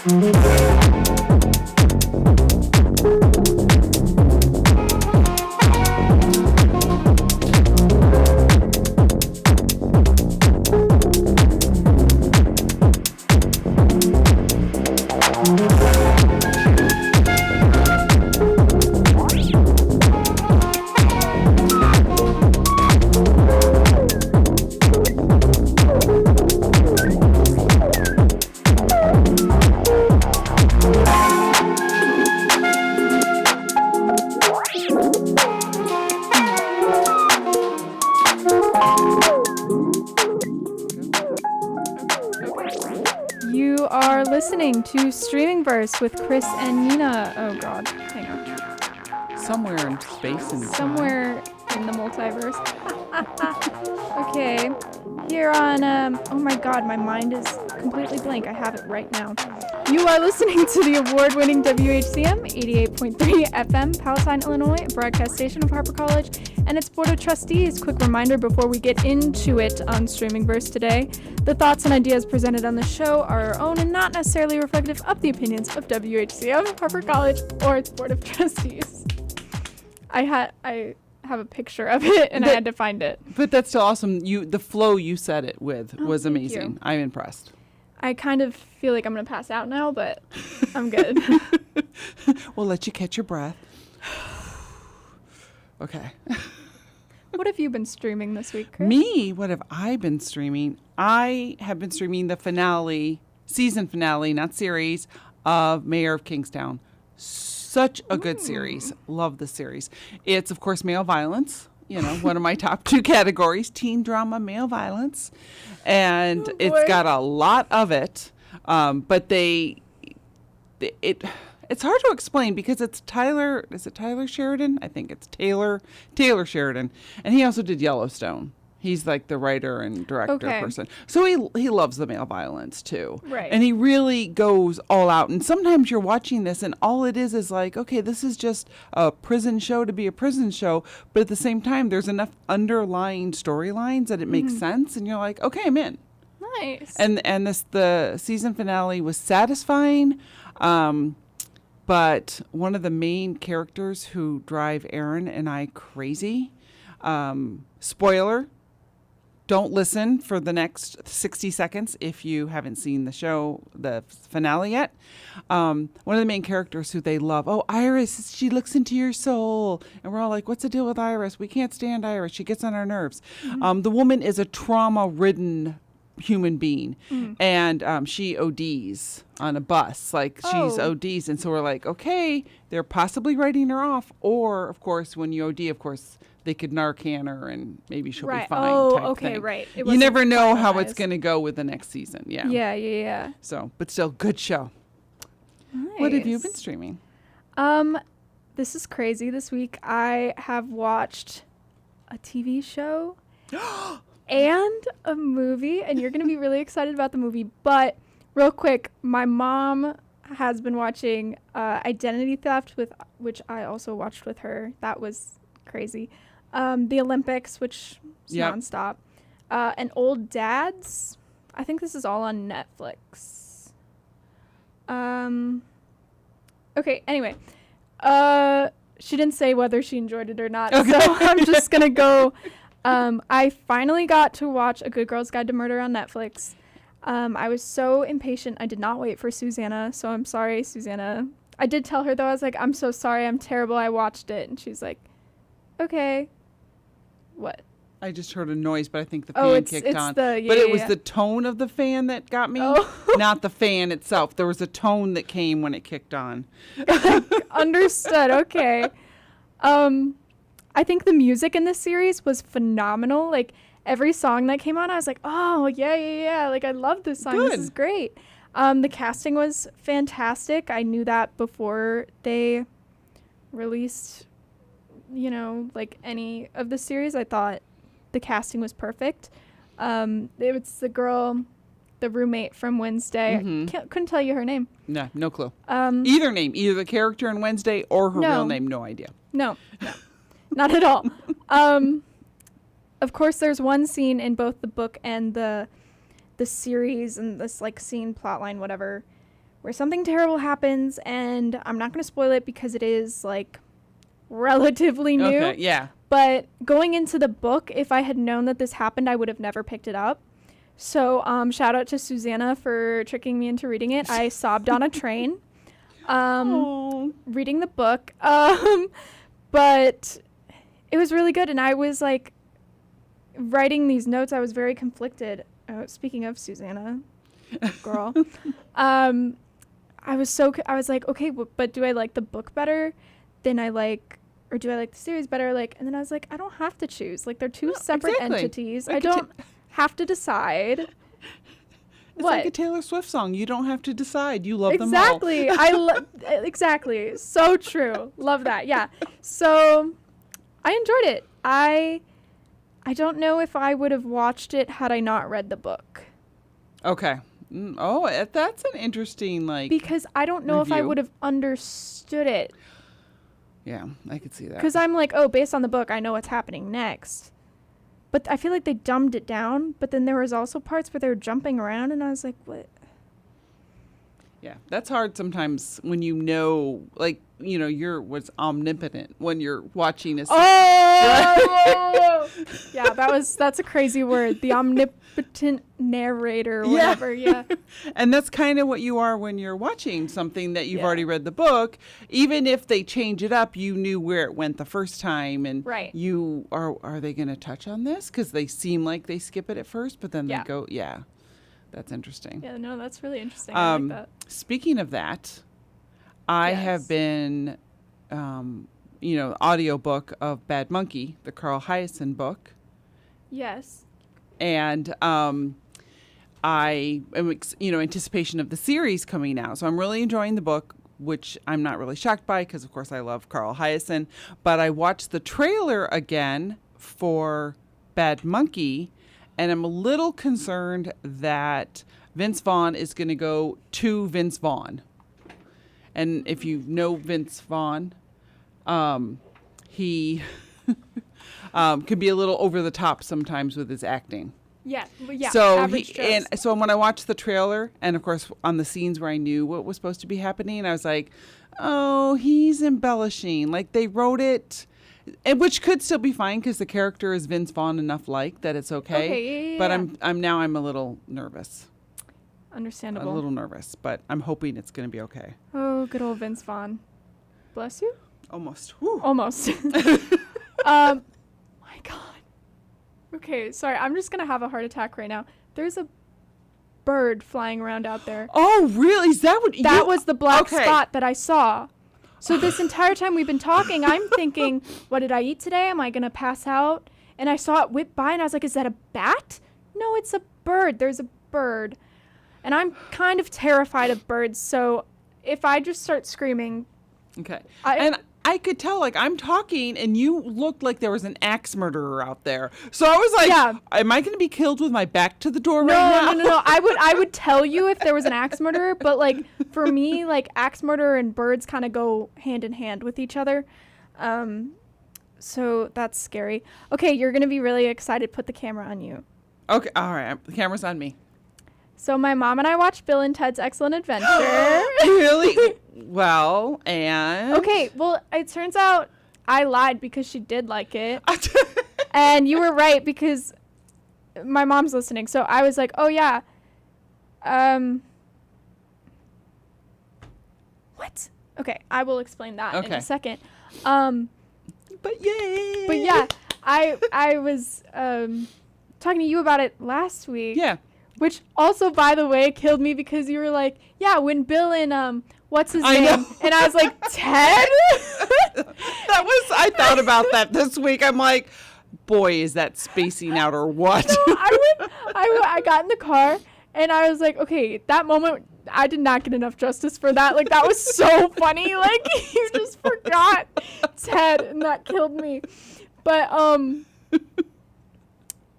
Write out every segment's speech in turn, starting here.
You are listening to Streaming Verse with Chris and Nina. Oh God, hang on. Somewhere in space and Somewhere in the multiverse. Okay, here on oh my God, my mind is completely blank. I have it right now. You are listening to the award-winning WHCM 88.3 FM, Palatine, Illinois, a broadcast station of Harper College and its Board of Trustees. Quick reminder before we get into it on Streaming Verse today, the thoughts and ideas presented on the show are our own and not necessarily reflective of the opinions of WHCM, Harper College, or its Board of Trustees. I have a picture of it and I had to find it. But that's still awesome. The flow you said it with was thank amazing. you. I'm impressed. I kind of feel like I'm going to pass out now, but I'm good. We'll let you catch your breath. Okay. What have you been streaming this week, Chris? Me? What have I been streaming? I have been streaming the finale, season finale, not series, of Mayor of Kingstown. Such a good series. Love the series. It's, of course, male violence. You know, one of my top two categories, teen drama, male violence. And it's got a lot of it. But it's hard to explain because it's Tyler, is it Tyler Sheridan? I think it's Taylor Sheridan. And he also did Yellowstone. He's like the writer and director person. So he loves the male violence too. Right. And he really goes all out. And sometimes you're watching this and all it is like, okay, this is just a prison show to be a prison show. But at the same time, there's enough underlying storylines that it makes sense. And you're like, okay, I'm in. Nice. And the season finale was satisfying. But one of the main characters who drive Aaron and I crazy, spoiler, don't listen for the next 60 seconds if you haven't seen the finale yet. One of the main characters who they love, Iris, she looks into your soul. And we're all like, what's the deal with Iris? We can't stand Iris. She gets on our nerves. The woman is a trauma-ridden human being. And she ODs on a bus. Like, she's ODs. And so we're like, okay, they're possibly writing her off. Or, of course, when you OD, of course, they could Narcan her and maybe she'll be fine. Oh, type okay, thing. right. You never know how it's going to go with the next season. Yeah. Yeah. So, but still, good show. Nice. What have you been streaming? This is crazy. This week I have watched a TV show and a movie, and you're going to be really excited about the movie. But real quick, my mom has been watching Identity Theft, which I also watched with her. That was crazy. The Olympics, which is nonstop. And Old Dads. I think this is all on Netflix. Okay, anyway. She didn't say whether she enjoyed it or not, so I'm just going to go. I finally got to watch A Good Girl's Guide to Murder on Netflix. I was so impatient. I did not wait for Susanna, so I'm sorry, Susanna. I did tell her, though, I was like, I'm so sorry, I'm terrible, I watched it. And she's like, okay. What? I just heard a noise, but I think the fan kicked on. But it was the tone of the fan that got me, not the fan itself. There was a tone that came when it kicked on. Understood. Okay. I think the music in this series was phenomenal. Like, every song that came on, I was like, oh, yeah. Like, I love this song. Good. This is great. The casting was fantastic. I knew that before they released, like any of the series. I thought the casting was perfect. It was the girl, the roommate from Wednesday. Couldn't tell you her name. No clue. Either name, either the character in Wednesday or her real name, no idea. No, not at all. Of course, there's one scene in both the book and the series and this like scene, plotline, whatever, where something terrible happens, and I'm not going to spoil it because it is like relatively new. Okay, yeah. But going into the book, if I had known that this happened, I would have never picked it up. So shout out to Susanna for tricking me into reading it. I sobbed on a train reading the book. But it was really good. And I was like writing these notes. I was very conflicted. Speaking of Susanna, girl. I was like, okay, but do I like the book better than or do I like the series better? And then I was like, I don't have to choose. Like, they're two separate entities. I don't have to decide. It's like a Taylor Swift song. You don't have to decide. You love them all. Exactly. Exactly. So true. Love that. Yeah. So I enjoyed it. I don't know if I would have watched it had I not read the book. Okay. That's an interesting, because I don't know if I review. would have understood it. Yeah, I could see that. Because I'm like, oh, based on the book, I know what's happening next. But I feel like they dumbed it down. But then there was also parts where they were jumping around, and I was like, what? Yeah, that's hard sometimes when you're what's omnipotent when you're watching a series. Oh! Yeah, that's a crazy word. The omnipotent narrator or whatever, yeah. And that's kind of what you are when you're watching something that you've already read the book. Even if they change it up, you knew where it went the first time. And right. you are they going to touch on this? Because they seem like they skip it at first, but then they go, yeah. That's interesting. Yeah, no, that's really interesting. I like that. Speaking of that, I have been, audiobook of Bad Monkey, the Carl Hiaasen book. Yes. And I am, anticipation of the series coming out. So I'm really enjoying the book, which I'm not really shocked by because, of course, I love Carl Hiaasen. But I watched the trailer again for Bad Monkey, and I'm a little concerned that Vince Vaughn is going to go to Vince Vaughn. And if you know Vince Vaughn, he can be a little over the top sometimes with his acting. Yeah. So so when I watched the trailer, and of course on the scenes where I knew what was supposed to be happening, I was like, oh, he's embellishing. Like they wrote it. And which could still be fine because the character is Vince Vaughn enough that it's okay. Yeah, but I'm a little nervous. Understandable. A little nervous, but I'm hoping it's going to be okay. Oh, good old Vince Vaughn. Bless you. Almost. Whew. Almost. My God. Okay, sorry. I'm just going to have a heart attack right now. There's a bird flying around out there. Oh, really? Is that what That was the black spot that I saw. So this entire time we've been talking, I'm thinking, what did I eat today? Am I going to pass out? And I saw it whip by, and I was like, is that a bat? No, it's a bird. There's a bird. And I'm kind of terrified of birds, so if I just start screaming... Okay. And I could tell, I'm talking, and you looked like there was an axe murderer out there. So I was like, am I going to be killed with my back to the door right now? No. I would tell you if there was an axe murderer, but, for me, axe murderer and birds kind of go hand in hand with each other. So that's scary. Okay, you're going to be really excited. Put the camera on you. Okay, all right. The camera's on me. So my mom and I watched Bill and Ted's Excellent Adventure. Really? Well, and? Okay, well, it turns out I lied because she did like it. And you were right because my mom's listening. So I was like, oh, yeah. What? Okay, I will explain that in a second. But yay! But yeah, I was talking to you about it last week. Yeah. Which also, by the way, killed me because you were like, yeah, when Bill and, what's his name? Know. And I was like, Ted? I thought about that this week. I'm like, boy, is that spacing out or what? No, I got in the car and I was like, okay, that moment, I did not get enough justice for that. That was so funny. You just forgot Ted and that killed me. But,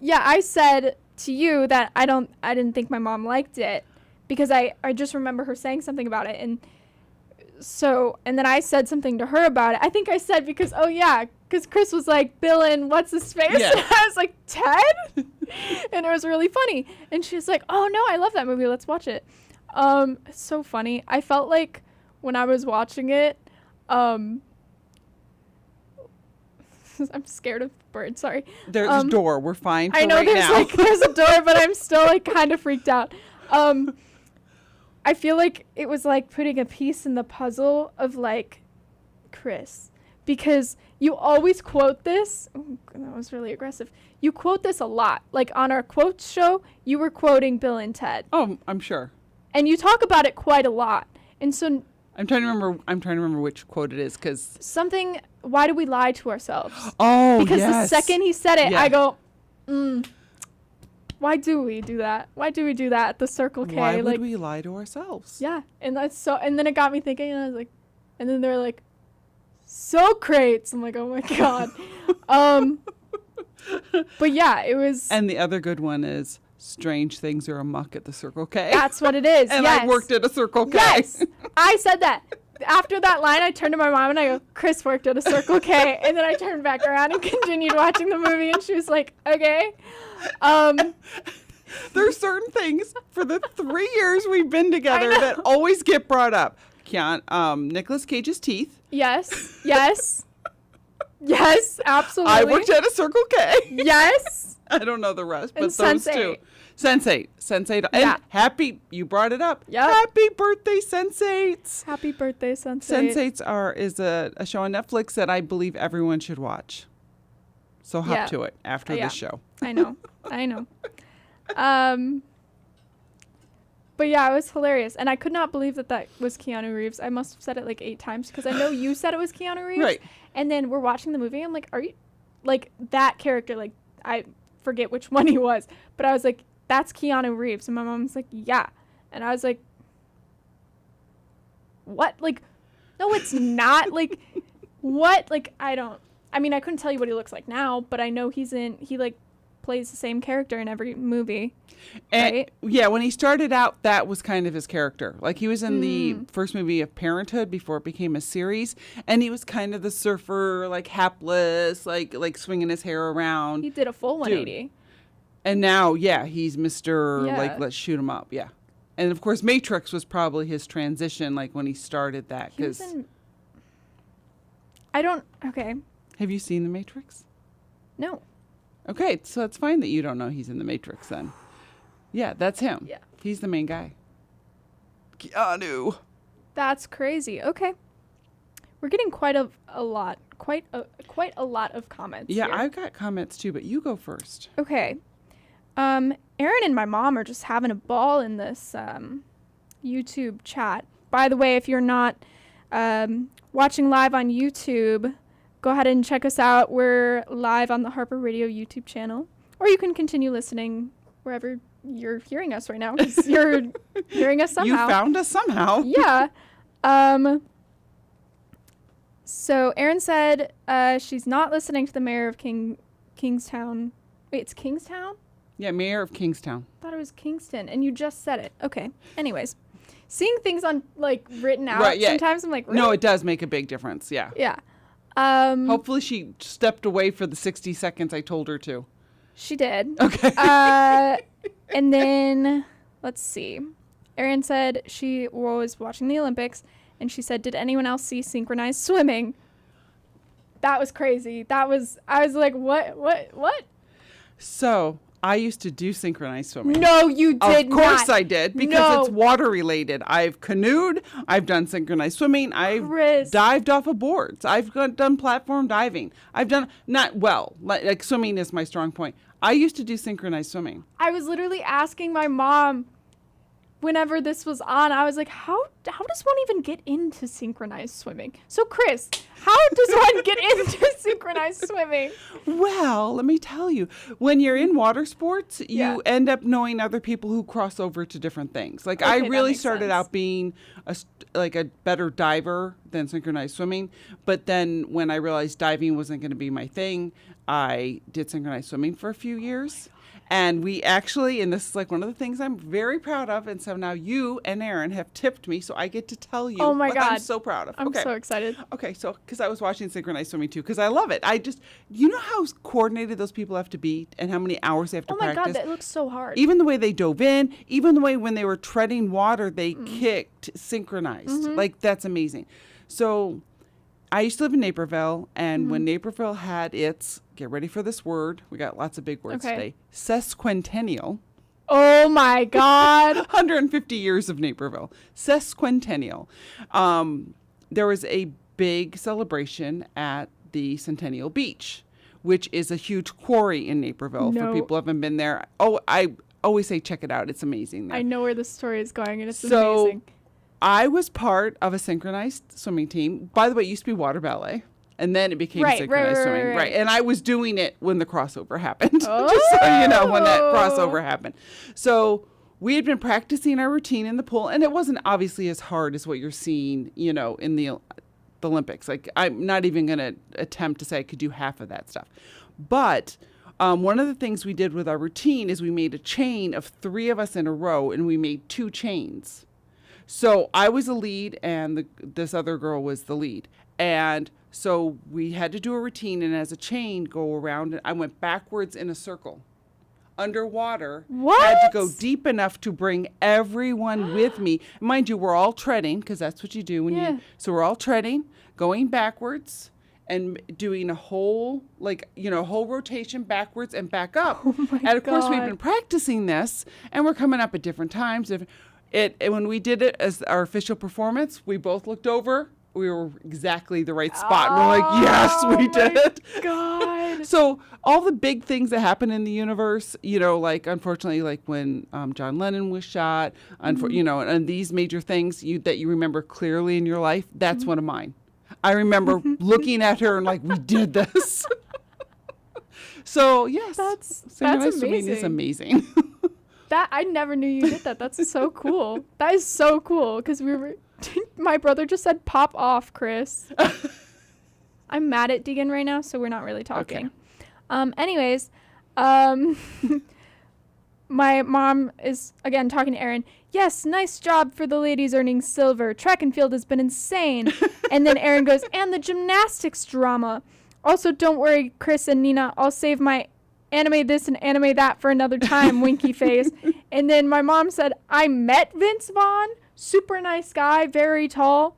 yeah, I said to you that I didn't think my mom liked it because I just remember her saying something about it. And then I said something to her about it. I think I said because Chris was like, Bill and what's his face? Yeah. And I was like, Ted? And it was really funny. And she was like, oh no, I love that movie. Let's watch it. It's so funny. I felt like when I was watching it, I'm scared of birds. Sorry. There's a door. We're fine for I know right there's now. like there's a door, but I'm still like kind of freaked out. I feel like it was like putting a piece in the puzzle of like Chris, because you always quote this. Ooh, that was really aggressive. You quote this a lot. Like on our quotes show, you were quoting Bill and Ted, Oh, I'm sure. and you talk about it quite a lot. And so I'm trying to remember which quote it is because. something. Why do we lie to ourselves? Oh, Because yes. the second he said it, Yeah. I go, why do we do that? Why do we do that at the Circle K? Why would like, we lie to ourselves? yeah, and that's so. And then it got me thinking, and I was like, and then they're like, Socrates. I'm like, oh my god. But yeah, it was. And the other good one is strange things are amok at the Circle K. That's what it is. And yes. I worked at a Circle K. Yes, I said that. After that line, I turned to my mom and I go, Chris worked at a Circle K. And then I turned back around and continued watching the movie, and she was like, okay. There's certain things for the 3 years we've been together know. that always get brought up. Nicolas Cage's teeth. Yes, yes, yes, absolutely. I worked at a Circle K. Yes. I don't know the rest, but And those two. Sense8. And Yeah. you brought it up. Yep. Happy birthday, Sense8. Happy birthday, Sensei. Sense8 is a show on Netflix that I believe everyone should watch. So hop Yeah. to it after Yeah. the show. I know. But yeah, it was hilarious. And I could not believe that was Keanu Reeves. I must have said it like 8 times because I know you said it was Keanu Reeves. Right. And then we're watching the movie. I'm like, are you, like, that character, like, I forget which one he was. But I was like, that's Keanu Reeves. And my mom's like, yeah. And I was like, what? Like, no, it's not. Like, what? Like, I couldn't tell you what he looks like now, but I know he like plays the same character in every movie. And Right? yeah, when he started out, that was kind of his character. Like he was in the first movie of Parenthood before it became a series, and he was kind of the surfer, like hapless, like swinging his hair around. He did a full 180. And now, yeah, he's Mr. Yeah. like let's shoot him up, yeah. And of course, Matrix was probably his transition, like when he started that. He was Because in. Okay. have you seen the Matrix? No. Okay, so it's fine that you don't know he's in the Matrix then. Yeah, that's him. Yeah. He's the main guy. Keanu. That's crazy. Okay. We're getting quite a lot of comments. Yeah, here. I've got comments too, but you go first. Okay. Aaron and my mom are just having a ball in this YouTube chat. By the way, if you're not watching live on YouTube, go ahead and check us out. We're live on the Harper Radio YouTube channel. Or you can continue listening wherever you're hearing us right now, because you're hearing us somehow. You found us somehow. Yeah. So Erin said she's not listening to the mayor of Kingstown. Wait, it's Kingstown? Yeah, mayor of Kingstown. I thought it was Kingston, and you just said it. Okay. Anyways, seeing things on like written out Right, yeah. sometimes I'm like, really? No, it does make a big difference. Yeah. Yeah. Hopefully she stepped away for the 60 seconds I told her to. She did. Okay. And then let's see. Erin said she was watching the Olympics, and she said, "Did anyone else see synchronized swimming?" That was crazy. I was like, what? So I used to do synchronized swimming. No, you did Of course not. I did, because No. it's water related. I've canoed. I've done synchronized swimming. I've Chris. dived off of boards. I've done platform diving. I've done, not well, like swimming is my strong point. I used to do synchronized swimming. I was literally asking my mom whenever this was on. I was like, how does one even get into synchronized swimming? So Chris, how does one get into synchronized swimming? Well, let me tell you, when you're in water sports, you Yeah. end up knowing other people who cross over to different things. Like Okay, I that really makes started sense. out being a better diver than synchronized swimming. But then when I realized diving wasn't going to be my thing, I did synchronized swimming for a few years. And we actually, and this is like one of the things I'm very proud of, and so now you and Aaron have tipped me, so I get to tell you Oh my what I'm God. so proud of. I'm so excited. Okay, so because I was watching synchronized swimming too, because I love it. You know how coordinated those people have to be, and how many hours they have to Oh my practice. God, that looks so hard. Even the way they dove in, even the way when they were treading water, they kicked synchronized. Like, that's amazing. So I used to live in Naperville, and when Naperville had its, get ready for this word, we got lots of big words today, sesquicentennial. Oh my God. 150 years of Naperville. Sesquicentennial. There was a big celebration at the Centennial Beach, which is a huge quarry in Naperville. No. For people who haven't been there. Oh, I always say check it out. It's amazing there. I know where this story is going, and it's So, amazing. I was part of a synchronized swimming team. By the way, it used to be water ballet, and then it became synchronized swimming. Right. And I was doing it when the crossover happened. Just so you know, when that crossover happened. So we had been practicing our routine in the pool, and it wasn't obviously as hard as what you're seeing, you know, in the Olympics. Like, I'm not even going to attempt to say I could do half of that stuff. But one of the things we did with our routine is we made a chain of 3 of us in a row, and we made 2 chains. So I was the lead, and this other girl was the lead. And so we had to do a routine, and as a chain, go around. And I went backwards in a circle. Underwater. What? Had to go deep enough to bring everyone with me. Mind you, we're all treading, because that's what you do when Yeah. so we're all treading, going backwards, and doing a whole, whole rotation backwards and back up. Oh my And of course, we've God. been practicing this, and we're coming up at different times. When we did it as our official performance, we both looked over. We were exactly the right spot. And we're like, yes, we did. God. So all the big things that happen in the universe, you know, like unfortunately, like when John Lennon was shot, you know, and these major things that you remember clearly in your life, that's one of mine. I remember looking at her and like, we did this. So yes, That's synchronized swimming is amazing. That I never knew you did that. That's so cool. That is so cool because my brother just said pop off, Chris. I'm mad at Deegan right now, so we're not really talking. Anyways, my mom is again talking to Aaron. Yes, nice job for the ladies earning silver. Track and field has been insane. And then Aaron goes, and the gymnastics drama. Also, don't worry, Chris and Nina, I'll save my anime this and anime that for another time, winky face. And then my mom said, I met Vince Vaughn, super nice guy, very tall.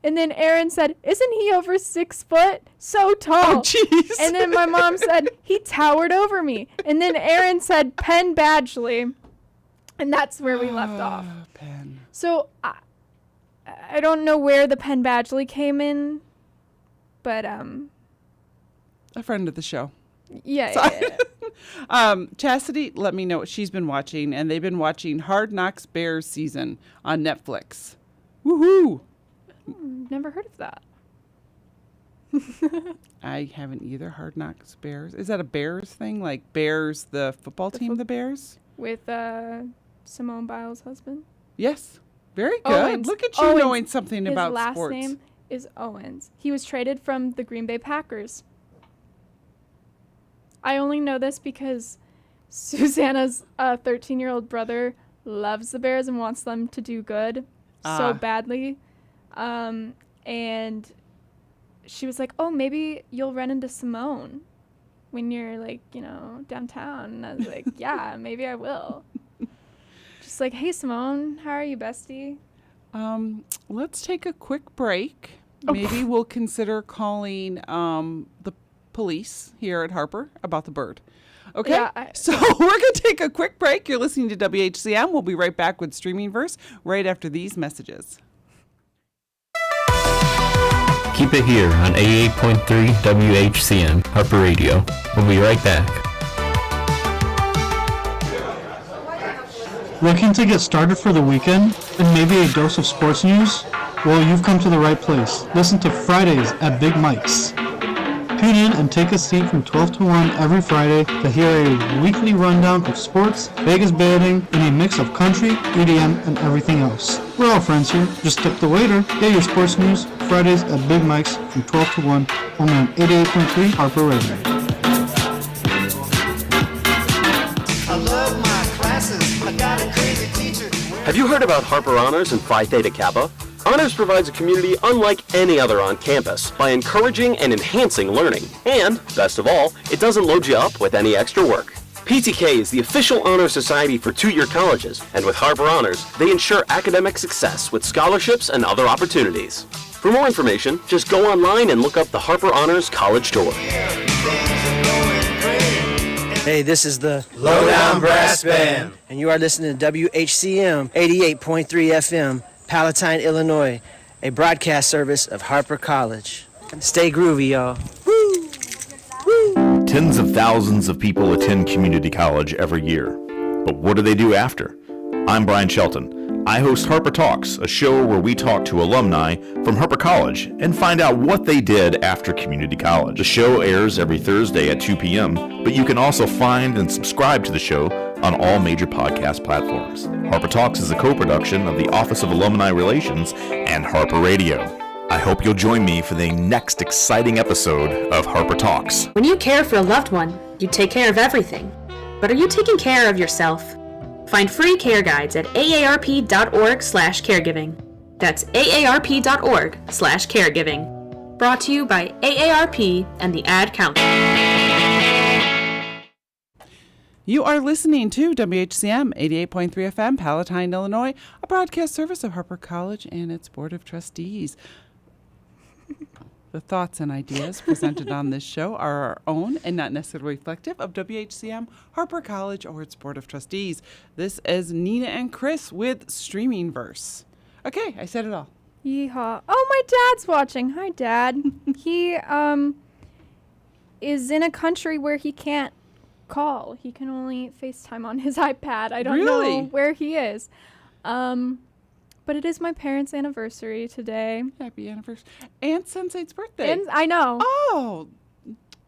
And then Aaron said, isn't he over 6 foot? So tall. Oh, jeez. And then my mom said, he towered over me. And then Aaron said, Penn Badgley. And that's where we left off. Penn. So I don't know where the Penn Badgley came in, but A friend of the show. yeah. Chastity, let me know what she's been watching, and they've been watching Hard Knocks Bears season on Netflix. Woohoo! Never heard of that. I haven't either. Hard Knocks Bears. Is that a Bears thing? Like Bears, the football team, the Bears? With Simone Biles' husband. Yes. Very good. Owens. Look at you Owens. knowing something His about last sports. name is Owens. He was traded from the Green Bay Packers. I only know this because Susanna's 13-year-old brother loves the Bears and wants them to do good so badly. And she was like, oh, maybe you'll run into Simone when you're, like, you know, downtown. And I was like, yeah, maybe I will. Just like, hey, Simone, how are you, bestie? Let's take a quick break. Oh. Maybe we'll consider calling the police here at Harper about the bird. Okay, Yeah, so we're going to take a quick break. You're listening to WHCM. We'll be right back with Streaming Verse right after these messages. Keep it here on 88.3 WHCM, Harper Radio. We'll be right back. Looking to get started for the weekend and maybe a dose of sports news? Well, you've come to the right place. Listen to Fridays at Big Mike's. Tune in and take a seat from 12 to 1 every Friday to hear a weekly rundown of sports, Vegas betting, and a mix of country, EDM, and everything else. We're all friends here. Just tip the waiter. Get your sports news Fridays at Big Mike's from 12 to 1 only on 88.3 Harper Radio. I Have you heard about Harper Honors and Phi Theta Kappa? Honors provides a community unlike any other on campus by encouraging and enhancing learning. And, best of all, it doesn't load you up with any extra work. PTK is the official honor society for two-year colleges, and with Harper Honors, they ensure academic success with scholarships and other opportunities. For more information, just go online and look up the Harper Honors College Tour. Hey, this is the Lowdown Brass Band, and you are listening to WHCM 88.3 FM, Palatine, Illinois, a broadcast service of Harper College. Stay groovy, y'all. Tens of thousands of people attend community college every year. But what do they do after? I'm Brian Shelton. I host Harper Talks, a show where we talk to alumni from Harper College and find out what they did after community college. The show airs every Thursday at 2 p.m., but you can also find and subscribe to the show on all major podcast platforms. Harper Talks is a co-production of the Office of Alumni Relations and Harper Radio. I hope you'll join me for the next exciting episode of Harper Talks. When you care for a loved one, you take care of everything. But are you taking care of yourself? Find free care guides at aarp.org/caregiving. That's aarp.org/caregiving. Brought to you by AARP and the Ad Council. You are listening to WHCM 88.3 FM, Palatine, Illinois, a broadcast service of Harper College and its Board of Trustees. The thoughts and ideas presented on this show are our own and not necessarily reflective of WHCM, Harper College, or its Board of Trustees. This is Nina and Chris with Streaming Verse. Okay, I said it all. Yeehaw. Oh, my dad's watching. Hi, Dad. He is in a country where he can't call. He can only FaceTime on his iPad. I don't know where he is. But it is my parents' anniversary today. Happy anniversary. And Sensei's birthday. And I know. Oh,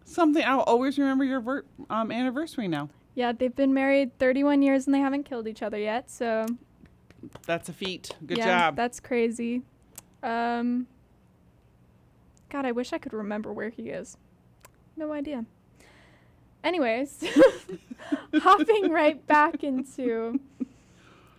something. I'll always remember your anniversary now. Yeah, they've been married 31 years and they haven't killed each other yet, so. That's a feat. Good yeah, job. That's crazy. God, I wish I could remember where he is. No idea. Anyways, hopping right back into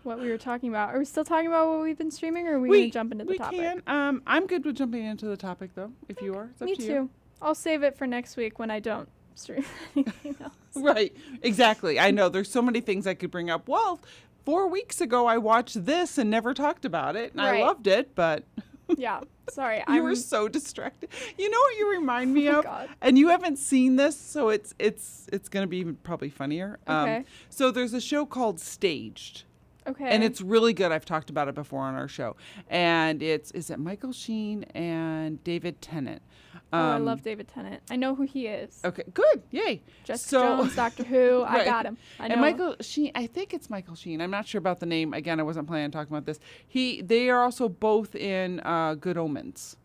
what we were talking about. Are we still talking about what we've been streaming, or are we going to jump into the topic? We can. I'm good with jumping into the topic, though, if you are. It's up Me to too. You. I'll save it for next week when I don't stream anything else. Right. Exactly. I know. There's so many things I could bring up. Well, 4 weeks ago, I watched this and never talked about it, and I loved it, but... Yeah. Sorry. You were so distracted. You know what you remind me of? God. And you haven't seen this, so it's going to be even probably funnier. Okay. So there's a show called Staged. Okay. And it's really good. I've talked about it before on our show. And is it Michael Sheen and David Tennant? I love David Tennant. I know who he is. Okay, good. Yay. Jessica Jones, Doctor Who. Right. I got him. I know. And Michael Sheen, I think it's Michael Sheen. I'm not sure about the name. Again, I wasn't planning on talking about this. They are also both in Good Omens.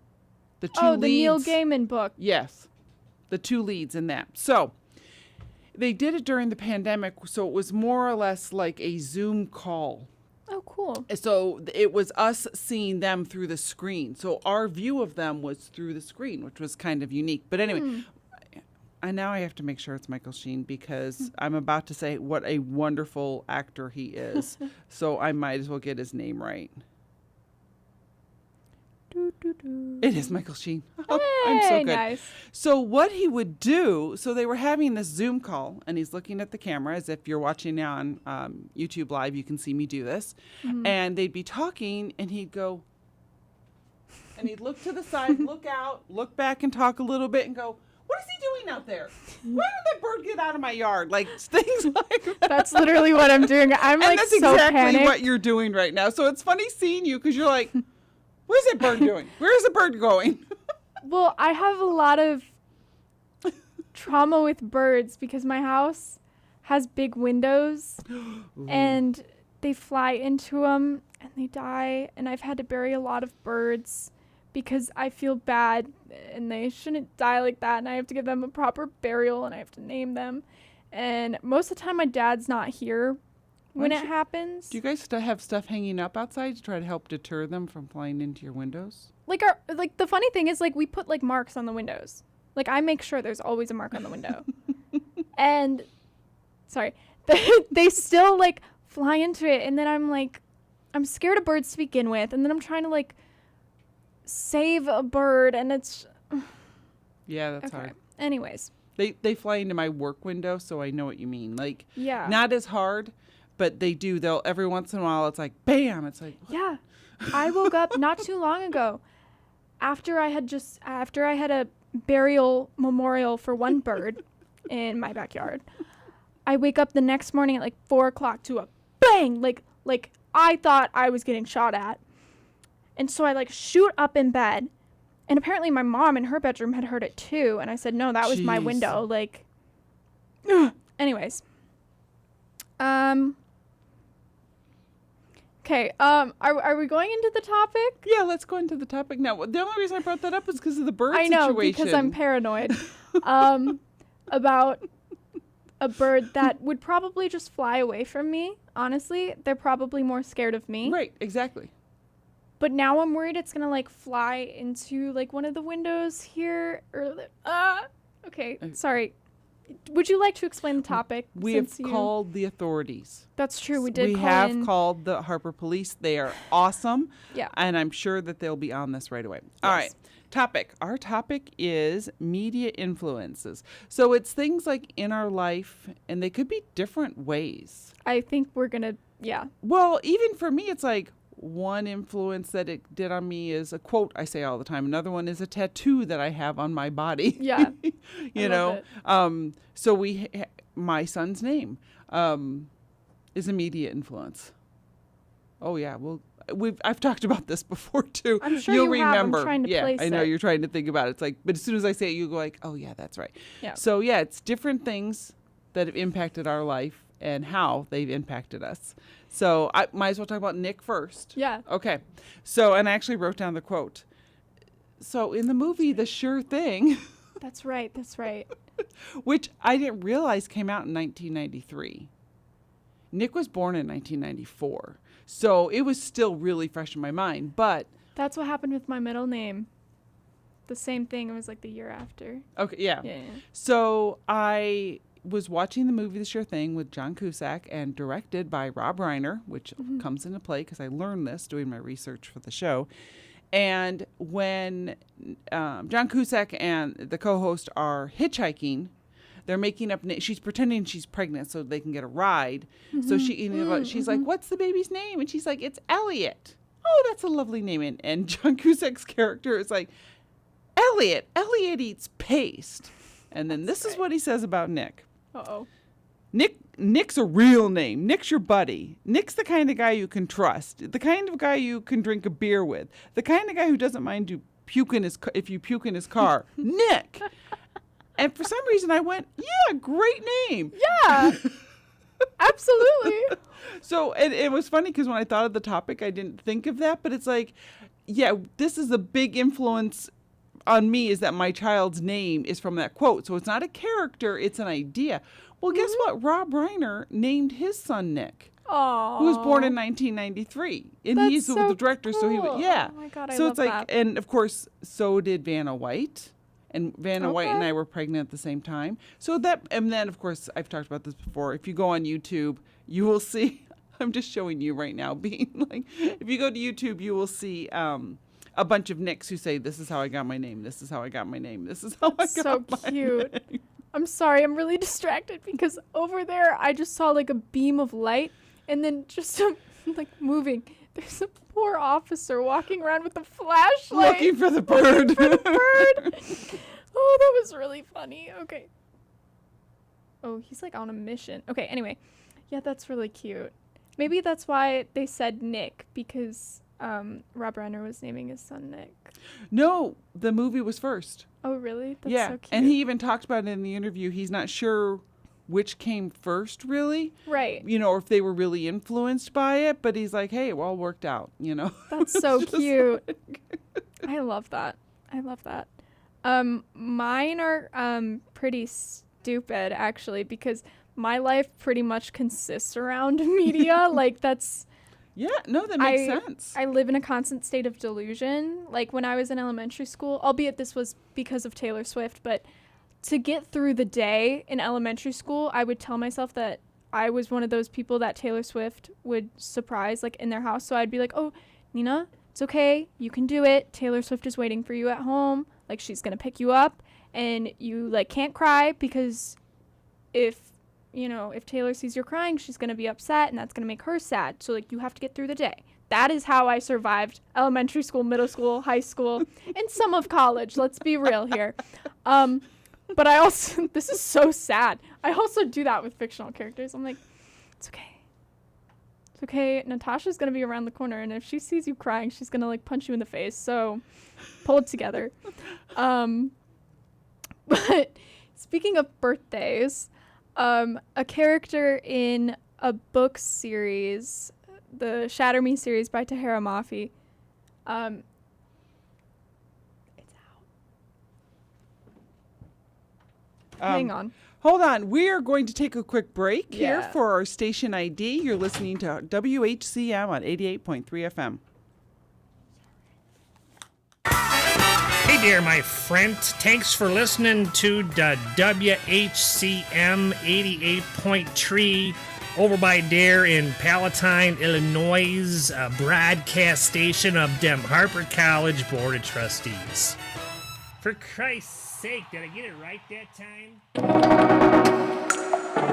The two leads. The Neil Gaiman book. Yes. The two leads in that. So they did it during the pandemic, so it was more or less like a Zoom call. Oh, cool. So it was us seeing them through the screen. So our view of them was through the screen, which was kind of unique. But anyway, now I have to make sure it's Michael Sheen because I'm about to say what a wonderful actor he is. So I might as well get his name right. It is Michael Sheen. Oh, I'm so good. Nice. So what he would do, so they were having this Zoom call, and he's looking at the camera as if you're watching now on YouTube Live. You can see me do this. Mm-hmm. And they'd be talking, and he'd go, and he'd look to the side, look out, look back and talk a little bit and go, what is he doing out there? Why did that bird get out of my yard? Like things like that. That's literally what I'm doing. I'm and like that's so exactly panicked. what you're doing right now. So it's funny seeing you because you're like, where's that bird doing? Where is the bird going? Well, I have a lot of trauma with birds because my house has big windows and they fly into them and they die. And I've had to bury a lot of birds because I feel bad and they shouldn't die like that. And I have to give them a proper burial and I have to name them. And most of the time my dad's not here when it happens. Do you guys have stuff hanging up outside to try to help deter them from flying into your windows? Like the funny thing is like we put like marks on the windows. Like I make sure there's always a mark on the window. And sorry, they still like fly into it and then I'm like I'm scared of birds to begin with, and then I'm trying to like save a bird, and it's Yeah, that's hard. Anyways, They fly into my work window, so I know what you mean. Like, yeah, not as hard, but they do. They'll every once in a while. It's like bam. It's like yeah. I woke up not too long ago after I had a burial memorial for one bird in my backyard. I wake up the next morning at like 4 o'clock to a bang, like I thought I was getting shot at. And so I like shoot up in bed, and apparently my mom in her bedroom had heard it too. And I said, no, that was my Jeez. window. Like, anyways. Okay. Are we going into the topic? yeah. Let's go into the topic now. The only reason I brought that up is because of the bird I know, situation. because I'm paranoid. About a bird that would probably just fly away from me. Honestly, they're probably more scared of me. Right. Exactly. But now I'm worried it's gonna like fly into like one of the windows here or okay, sorry. Would you like to explain the topic? We have called the authorities. That's true. We did. We have called the Harper Police. They are awesome. Yeah. And I'm sure that they'll be on this right away. All right. Topic. Our topic is media influences. So it's things like in our life, and they could be different ways. I think we're gonna. Yeah. Well, even for me, it's like one influence that it did on me is a quote I say all the time. Another one is a tattoo that I have on my body. Yeah. you know. So my son's name is a media influence. Oh yeah, well I've talked about this before too. I'm sure You'll you have. I'm remember. trying to place I know it. you're trying to think about it. It's like, but as soon as I say it, you go like, oh yeah, that's right. Yeah. So yeah, it's different things that have impacted our life and how they've impacted us. So I might as well talk about Nick first. Yeah. Okay. So, and I actually wrote down the quote. So in the movie The Sure Thing, That's right. That's right. which I didn't realize came out in 1993. Nick was born in 1994. So it was still really fresh in my mind. But That's what happened with my middle name. The same thing. It was like the year after. okay, yeah. Yeah. So I was watching the movie The Sure Thing with John Cusack and directed by Rob Reiner, which comes into play because I learned this doing my research for the show. And when John Cusack and the co-host are hitchhiking, they're making up. She's pretending she's pregnant so they can get a ride. So she's like, "What's the baby's name?" And she's like, "It's Elliot." Oh, that's a lovely name. And John Cusack's character is like, "Elliot. Elliot eats paste." And then this is what he says about Nick. Uh-oh. Nick's a real name. Nick's your buddy. Nick's the kind of guy you can trust. The kind of guy you can drink a beer with. The kind of guy who doesn't mind you puke in if you puke in his car. Nick. And for some reason I went, yeah, great name. Yeah. Absolutely. So it was funny because when I thought of the topic, I didn't think of that. But it's like, yeah, this is a big influence on me is that my child's name is from that quote. So it's not a character, it's an idea. Well, guess what? Rob Reiner named his son Nick, Aww. who was born in 1993. And That's he's so the director, so he cool. would, yeah. Oh my God, I so love it's like, that. and of course, so did Vanna White. And Vanna White and Okay. I were pregnant at the same time. So that, and then of course, I've talked about this before. If you go on YouTube, you will see, I'm just showing you right now, being like, if you go to YouTube, you will see a bunch of Nicks who say, "This is how I got my name. This is how I got my name. This is how I got So my cute. name." I'm sorry, I'm really distracted because over there I just saw like a beam of light and then just like moving. There's a poor officer walking around with a flashlight. Looking for the bird. Bird. Oh, that was really funny. Okay. Oh, he's like on a mission. Okay, anyway. Yeah, that's really cute. Maybe that's why they said Nick, because Rob Reiner was naming his son Nick. No, the movie was first. Oh, really? That's yeah, so cute. and he even talked about it in the interview. He's not sure which came first, really. Right. You know, or if they were really influenced by it. But he's like, hey, it all worked out, you know. That's so Just cute. I love that. I love that. Mine are pretty stupid, actually, because my life pretty much consists around media. Like, that's... Yeah, no, that makes sense. I live in a constant state of delusion. Like when I was in elementary school, albeit this was because of Taylor Swift, but to get through the day in elementary school, I would tell myself that I was one of those people that Taylor Swift would surprise like in their house. So I'd be like, oh, Nina, it's okay. You can do it. Taylor Swift is waiting for you at home. Like, she's going to pick you up, and you like can't cry, because if Taylor sees you're crying, she's going to be upset, and that's going to make her sad. So like, you have to get through the day. That is how I survived elementary school, middle school, high school, and some of college. Let's be real here. But I also, this is so sad. I also do that with fictional characters. I'm like, it's okay. It's okay. Natasha's going to be around the corner, and if she sees you crying, she's going to like punch you in the face. So pull it together. But speaking of birthdays, a character in a book series, the Shatter Me series by Tahereh Mafi, it's out. Hang on. Hold on. We are going to take a quick break here Yeah. for our station ID. You're listening to WHCM on 88.3 FM. Hey there, my friend. Thanks for listening to the WHCM 88.3 over by there in Palatine, Illinois, broadcast station of them Harper College Board of Trustees. For Christ's sake, did I get it right that time?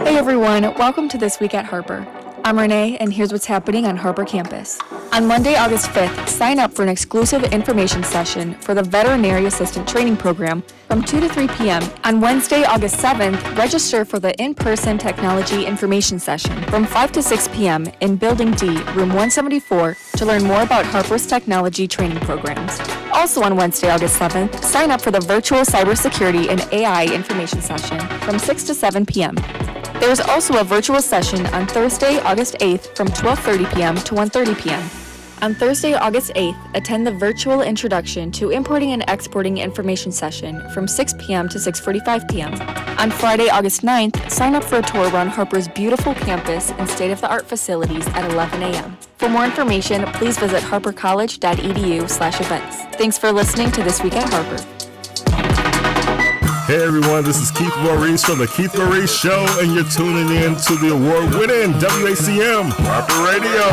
Hey everyone, welcome to This Week at Harper. I'm Renee, and here's what's happening on Harper campus. On Monday, August 5th, sign up for an exclusive information session for the Veterinary Assistant Training Program from 2 to 3 p.m. On Wednesday, August 7th, register for the in-person Technology Information Session from 5 to 6 p.m. in Building D, Room 174, to learn more about Harper's technology training programs. Also on Wednesday, August 7th, sign up for the Virtual Cybersecurity and AI Information Session from 6 to 7 p.m. There is also a virtual session on Thursday, August 8th from 12:30 p.m. to 1:30 p.m. On Thursday, August 8th, attend the Virtual Introduction to Importing and Exporting Information session from 6 p.m. to 6:45 p.m. On Friday, August 9th, sign up for a tour around Harper's beautiful campus and state-of-the-art facilities at 11 a.m. For more information, please visit harpercollege.edu/events. Thanks for listening to This Week at Harper. Hey everyone, this is Keith Maurice from The Keith Maurice Show, and you're tuning in to the award-winning WACM Harper Radio.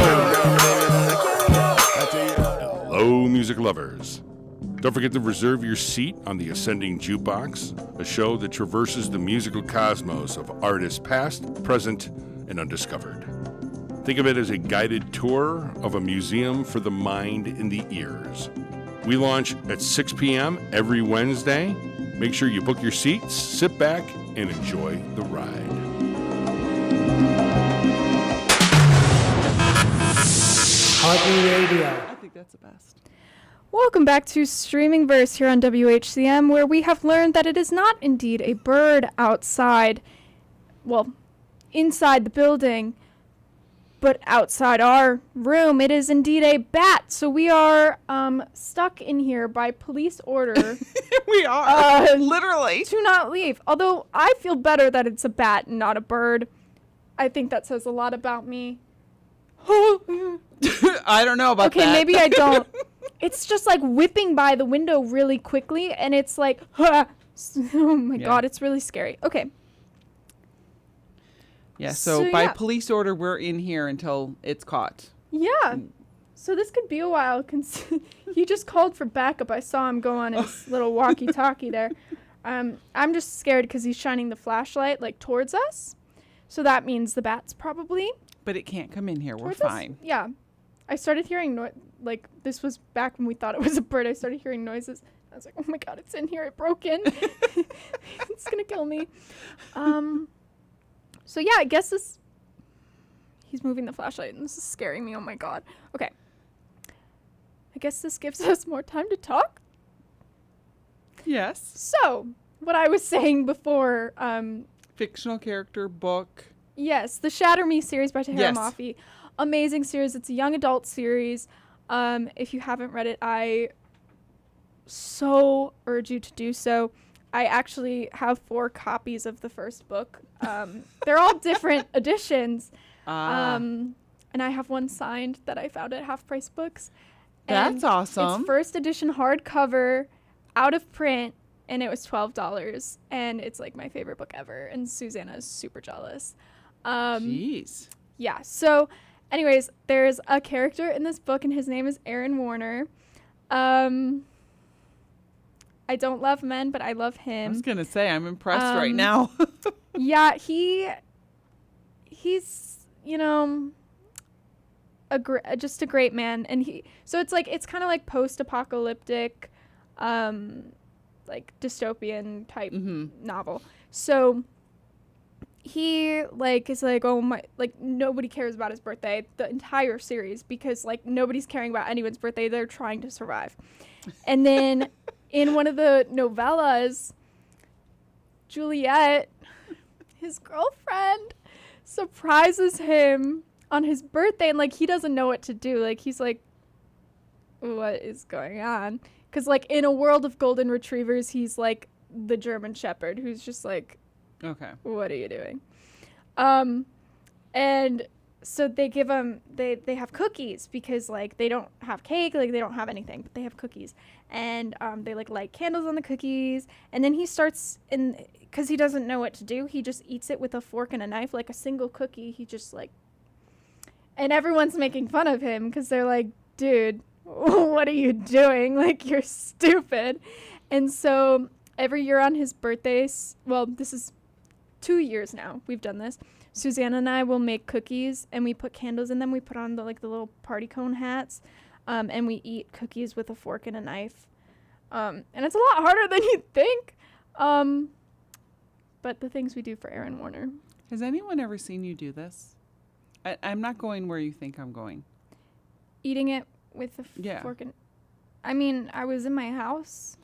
Hello, music lovers. Don't forget to reserve your seat on the Ascending Jukebox, a show that traverses the musical cosmos of artists past, present, and undiscovered. Think of it as a guided tour of a museum for the mind and the ears. We launch at 6 p.m. every Wednesday. Make sure you book your seats, sit back, and enjoy the ride. Harper Radio. I think that's the best. Welcome back to Streaming Verse here on WHCM, where we have learned that it is not indeed a bird outside, well, inside the building, but outside our room. It is indeed a bat. So we are stuck in here by police order. We are, literally. To not leave. Although I feel better that it's a bat and not a bird. I think that says a lot about me. I don't know about that. Okay, maybe I don't. It's just like whipping by the window really quickly, and it's like, oh my God, it's really scary. Okay. Yeah, so by police order, we're in here until it's caught. Yeah. So this could be a while. He just called for backup. I saw him go on his little walkie-talkie there. I'm just scared because he's shining the flashlight like towards us. So that means the bat's probably. But it can't come in here. We're towards us. fine. Yeah. I started hearing like this was back when we thought it was a bird. I started hearing noises. I was like, oh my God, it's in here. It broke in. It's gonna kill me. So yeah, I guess he's moving the flashlight and this is scaring me. Oh my God. Okay. I guess this gives us more time to talk. Yes. So, what I was saying before, fictional character book. Yes, the Shatter Me series by Tahereh Yes. Mafi. Amazing series. It's a young adult series. If you haven't read it, I so urge you to do so. I actually have 4 copies of the first book. They're all different editions. And I have one signed that I found at Half Price Books. That's awesome. It's first edition hardcover, out of print, and it was $12. And it's like my favorite book ever. And Susanna is super jealous. Jeez. Yeah. So, anyways, there's a character in this book, and his name is Aaron Warner. I don't love men, but I love him. I was gonna say I'm impressed right now. Yeah, he's just a great man, and so it's kind of like post-apocalyptic, like dystopian type novel. So he is like, oh my, like nobody cares about his birthday, the entire series, because like nobody's caring about anyone's birthday. They're trying to survive. And then in one of the novellas, Juliet, his girlfriend, surprises him on his birthday, and like he doesn't know what to do. Like he's like, what is going on? Because like in a world of golden retrievers, he's like the German Shepherd who's just like, Okay. what are you doing? And so they give him, they have cookies, because like they don't have cake, like they don't have anything, but they have cookies. And they like light candles on the cookies, and then he starts because he doesn't know what to do, he just eats it with a fork and a knife, like a single cookie. He just like, and everyone's making fun of him because they're like, dude, what are you doing? Like, you're stupid. And so every year on his birthdays, well, this is 2 years now we've done this, Susanna and I will make cookies, and we put candles in them. We put on the little party cone hats, and we eat cookies with a fork and a knife. And it's a lot harder than you'd think. But the things we do for Aaron Warner. Has anyone ever seen you do this? I'm not going where you think I'm going. Eating it with a fork and... I mean, I was in my house.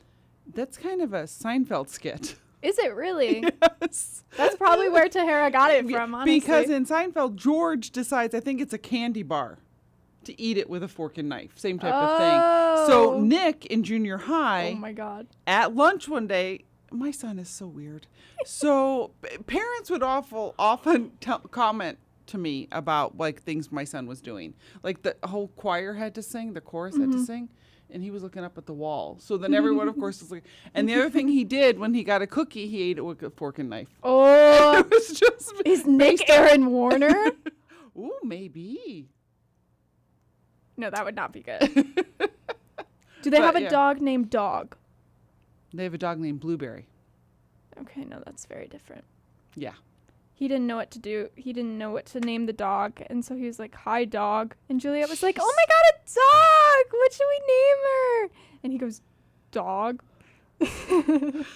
That's kind of a Seinfeld skit. Is it really? Yes. That's probably where Tahara got it from, honestly. Because in Seinfeld, George decides, I think it's a candy bar, to eat it with a fork and knife. Same type of thing. So Nick in junior high, oh my God, at lunch one day, my son is so weird. So parents would often comment to me about like things my son was doing. Like the whole choir had to sing, the chorus had to sing. And he was looking up at the wall. So then everyone, of course, was like... And the other thing he did, when he got a cookie, he ate it with a fork and knife. Oh. It was just... Is Nick Aaron Warner? Ooh, maybe. No, that would not be good. Do they have a dog named Dog? They have a dog named Blueberry. Okay, no, that's very different. Yeah. He didn't know what to do. He didn't know what to name the dog. And so he was like, hi, dog. And Juliet was like, oh my God, a dog. What should we name her? And he goes, Dog. You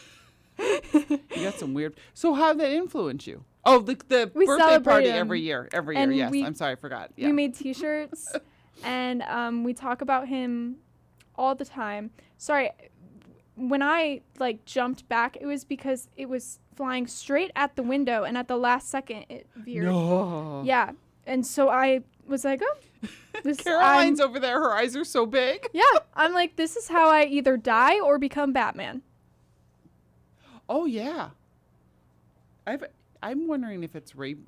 got some weird... So how did that influence you? Oh, the we birthday party him. every year. And Yes, I'm sorry, I forgot. Yeah. We made T-shirts. And we talk about him all the time. Sorry, when I like jumped back, it was because it was flying straight at the window, and at the last second it veered. No. Yeah. And so I was like, oh, Caroline's over there, her eyes are so big. Yeah. I'm like, this is how I either die or become Batman. Oh yeah. I'm wondering if it's rabid.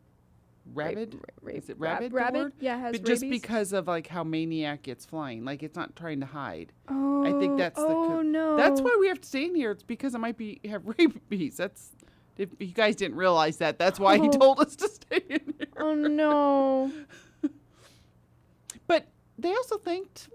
Is it rabid? Rabid? Yeah, it has but just rabies. because of like how Maniac gets flying, like it's not trying to hide. Oh. I think that's no. That's why we have to stay in here. It's because it might have rabies. That's if you guys didn't realize that. That's why he told us to stay in here. Oh no. But they also thanked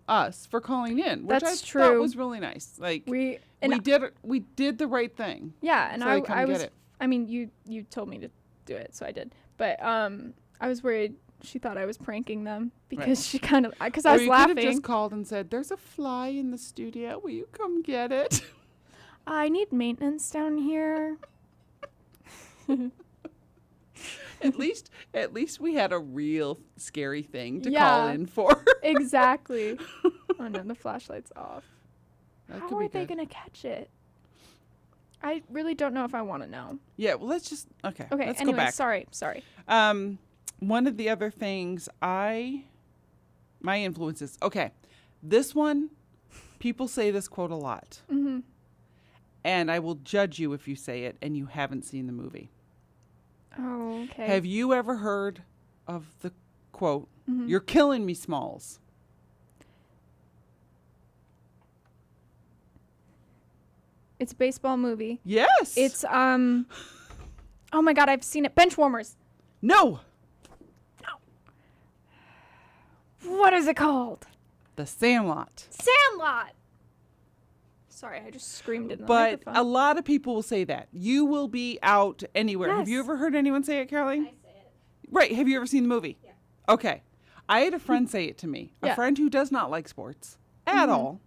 us for calling in, which That's I true. thought was really nice. Like we did the right thing. Yeah, and so I was. get it. I mean, you told me to do it, so I did. But I was worried she thought I was pranking them because she kind of because I was laughing. Could have just called and said, "There's a fly in the studio. Will you come get it?" I need maintenance down here. At least we had a real scary thing to call in for. Exactly. Oh no, the flashlight's off. That How could are be they good. gonna catch it? I really don't know if I want to know. Yeah, well, let's just okay. Let's Anyway, go back. Sorry. One of the other things my influences. Okay, this one, people say this quote a lot, and I will judge you if you say it and you haven't seen the movie. Oh, okay. Have you ever heard of the quote, "You're killing me, Smalls"? It's a baseball movie. Yes. It's Oh my god, I've seen it. Benchwarmers. No. What is it called? The Sandlot. Sandlot. Sorry, I just screamed in the But microphone. a lot of people will say that. You will be out anywhere. Have you Yes. ever heard anyone say it, Caroline? I say it. Right. Have you ever seen the movie? Yeah. Okay. I had a friend say it to me. A Yeah. friend who does not like sports at all.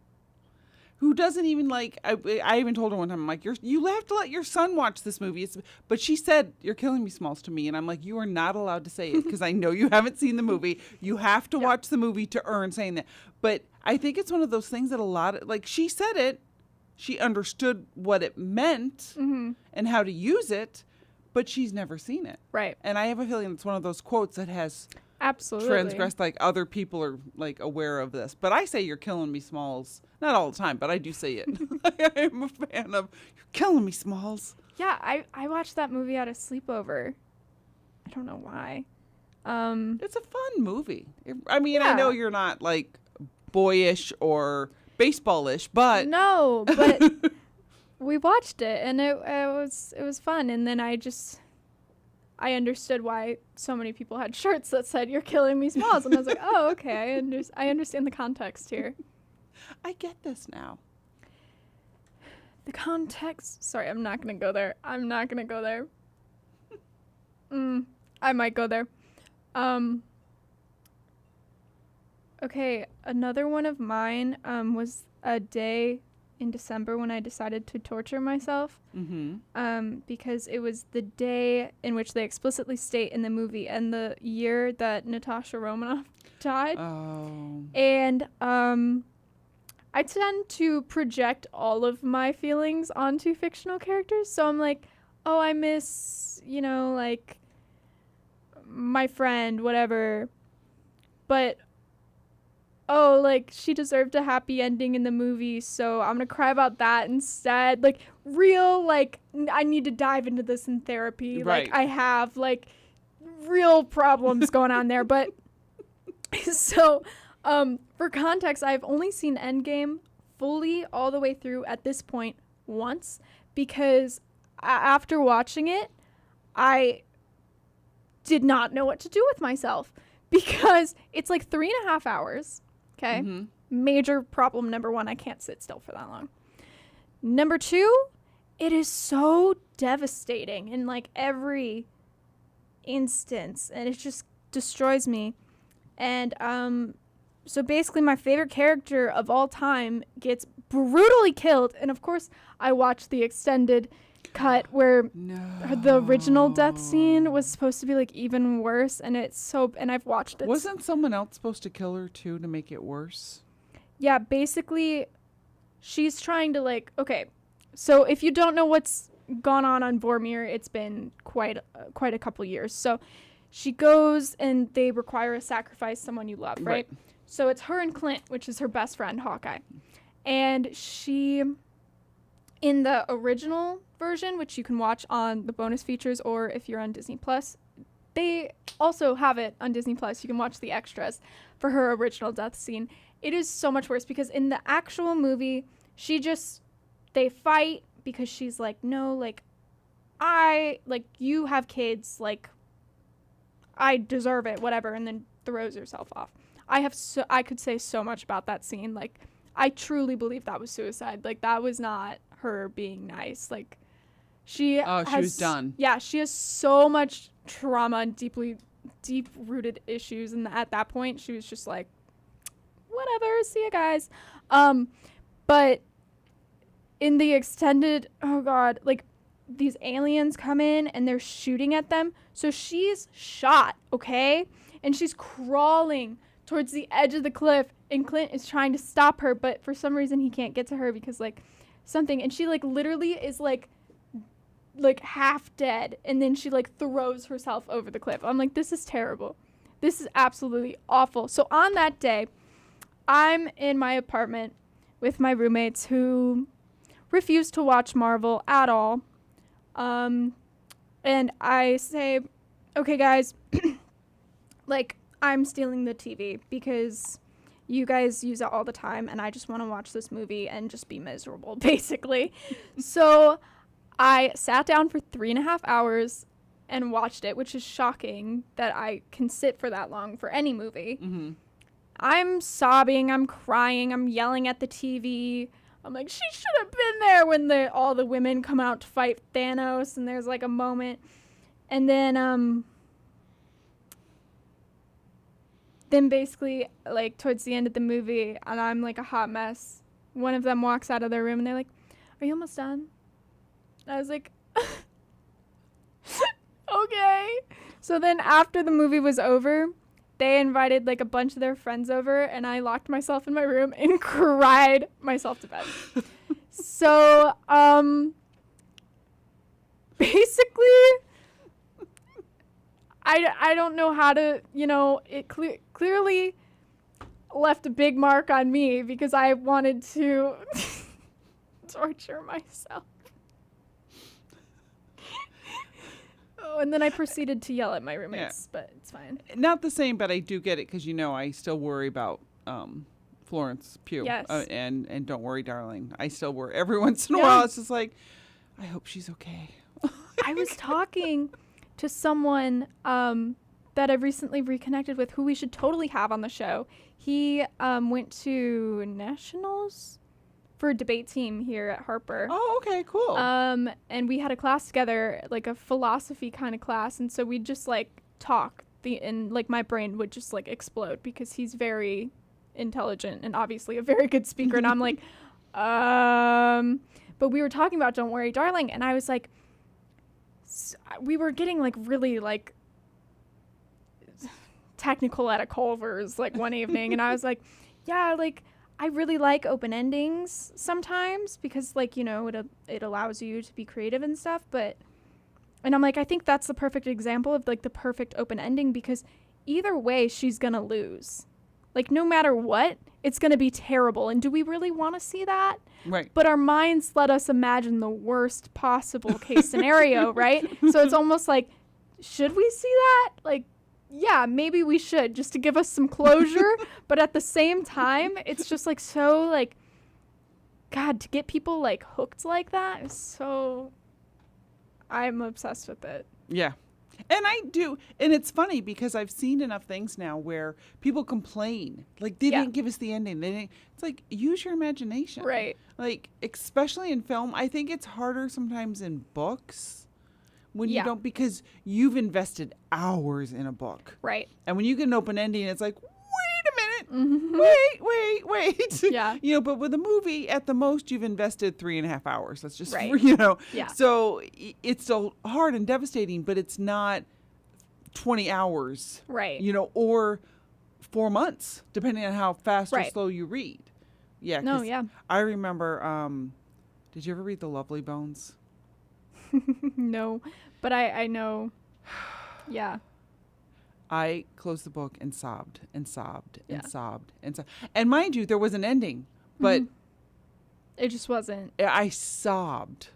Who doesn't even like, I even told her one time, I'm like, you have to let your son watch this movie. But she said, "You're killing me, Smalls," to me. And I'm like, you are not allowed to say it because I know you haven't seen the movie. You have to watch the movie to earn saying that. But I think it's one of those things that a lot of, like, she said it. She understood what it meant and how to use it, but she's never seen it. Right. And I have a feeling it's one of those quotes that has Absolutely. transgressed, like, other people are, like, aware of this. But I say "you're killing me, Smalls." Not all the time, but I do say it. I'm a fan of "you're killing me, Smalls." Yeah, I watched that movie at a sleepover. I don't know why. It's a fun movie. I mean, I Yeah. know you're not, like, boyish or baseball-ish, but... No, but we watched it, and it was fun. And then I understood why so many people had shirts that said "you're killing me, Smalls," and I was like, oh, okay, I understand the context here. I get this now. The context. Sorry, I'm not gonna go there. I might go there. Okay, another one of mine was a day in December when I decided to torture myself. Because it was the day in which they explicitly state in the movie and the year that Natasha Romanoff died. Oh. And I tend to project all of my feelings onto fictional characters. So I'm like, oh, I miss, like, my friend, whatever. But, oh, like, she deserved a happy ending in the movie, so I'm gonna cry about that instead. Like, real, like, I need to dive into this in therapy. Right. Like, I have, like, real problems going on there. But, so... for context, I've only seen Endgame fully all the way through at this point once because after watching it, I did not know what to do with myself because it's like 3.5 hours. Okay. Major problem number one, I can't sit still for that long. Number two, it is so devastating in like every instance and it just destroys me. And, so basically my favorite character of all time gets brutally killed. And of course I watched the extended cut where the original death scene was supposed to be like even worse. And and I've watched it. Wasn't someone else supposed to kill her too to make it worse? Yeah, basically she's trying to like, okay, so if you don't know what's gone on Vormir, it's been quite a couple years. So she goes and they require a sacrifice, someone you love, right? So it's her and Clint, which is her best friend, Hawkeye. And she, in the original version, which you can watch on the bonus features or if you're on Disney Plus, they also have it on Disney Plus. You can watch the extras for her original death scene. It is so much worse because in the actual movie, they fight because she's like, no, like, you have kids, like, I deserve it, whatever, and then throws herself off. I could say so much about that scene. Like, I truly believe that was suicide. Like, that was not her being nice. Like, she was done. Yeah, she has so much trauma and deep-rooted issues, and at that point, she was just like, whatever, see you guys. But in the extended, oh god, like, these aliens come in and they're shooting at them. So she's shot, okay? And she's crawling towards the edge of the cliff, and Clint is trying to stop her, but for some reason he can't get to her because, like, something, and she, like, literally is, like half dead, and then she, like, throws herself over the cliff. I'm like, this is terrible. This is absolutely awful. So on that day, I'm in my apartment with my roommates who refuse to watch Marvel at all. And I say, okay, guys, like, I'm stealing the TV because you guys use it all the time and I just want to watch this movie and just be miserable, basically. So I sat down for 3.5 hours and watched it, which is shocking that I can sit for that long for any movie. Mm-hmm. I'm sobbing, I'm crying, I'm yelling at the TV. I'm like, she should have been there when all the women come out to fight Thanos, and there's like a moment. And then basically, like, towards the end of the movie, and I'm like a hot mess, one of them walks out of their room and they're like, are you almost done? And I was like, okay. So then after the movie was over, they invited like a bunch of their friends over, and I locked myself in my room and cried myself to bed. So, basically, I don't know how to, it clearly left a big mark on me because I wanted to torture myself. Oh, and then I proceeded to yell at my roommates, but it's fine. Not the same, but I do get it because, I still worry about Florence Pugh. Yes. And Don't Worry, Darling. I still worry. Every once in a while, it's just like, I hope she's okay. I was talking to someone that I've recently reconnected with who we should totally have on the show. He went to Nationals for a debate team here at Harper. Oh, okay, cool. And we had a class together, like a philosophy kind of class, and so we'd just like talk and like my brain would just like explode because he's very intelligent and obviously a very good speaker. And I'm like, but we were talking about Don't Worry, Darling, and I was like, we were getting like really like technical at a Culver's like one evening, and I was like, yeah, like I really like open endings sometimes because like, it allows you to be creative and stuff, and I'm like, I think that's the perfect example of like the perfect open ending because either way she's gonna lose. Like no matter what, it's gonna be terrible. And do we really want to see that? Right. But our minds let us imagine the worst possible case scenario, right? So it's almost like, should we see that? Like, yeah, maybe we should, just to give us some closure. But at the same time, it's just like so like, God, to get people like hooked like that is so, I'm obsessed with it. Yeah. And I do. And it's funny because I've seen enough things now where people complain. Like, they didn't give us the ending. It's like, use your imagination. Right. Like, especially in film, I think it's harder sometimes in books when you don't, because you've invested hours in a book. Right. And when you get an open ending, it's like, wait a minute. Mm-hmm. Wait. Yeah. But with a movie, at the most, you've invested 3.5 hours. That's just, right. Yeah. So it's still hard and devastating, but it's not 20 hours. Right. Or 4 months, depending on how fast or Right. slow you read. Yeah. No, yeah. I remember, did you ever read The Lovely Bones? No, but I know. Yeah. I closed the book and sobbed and sobbed and Yeah. sobbed and sobbed. And mind you, there was an ending, but it just wasn't. I sobbed.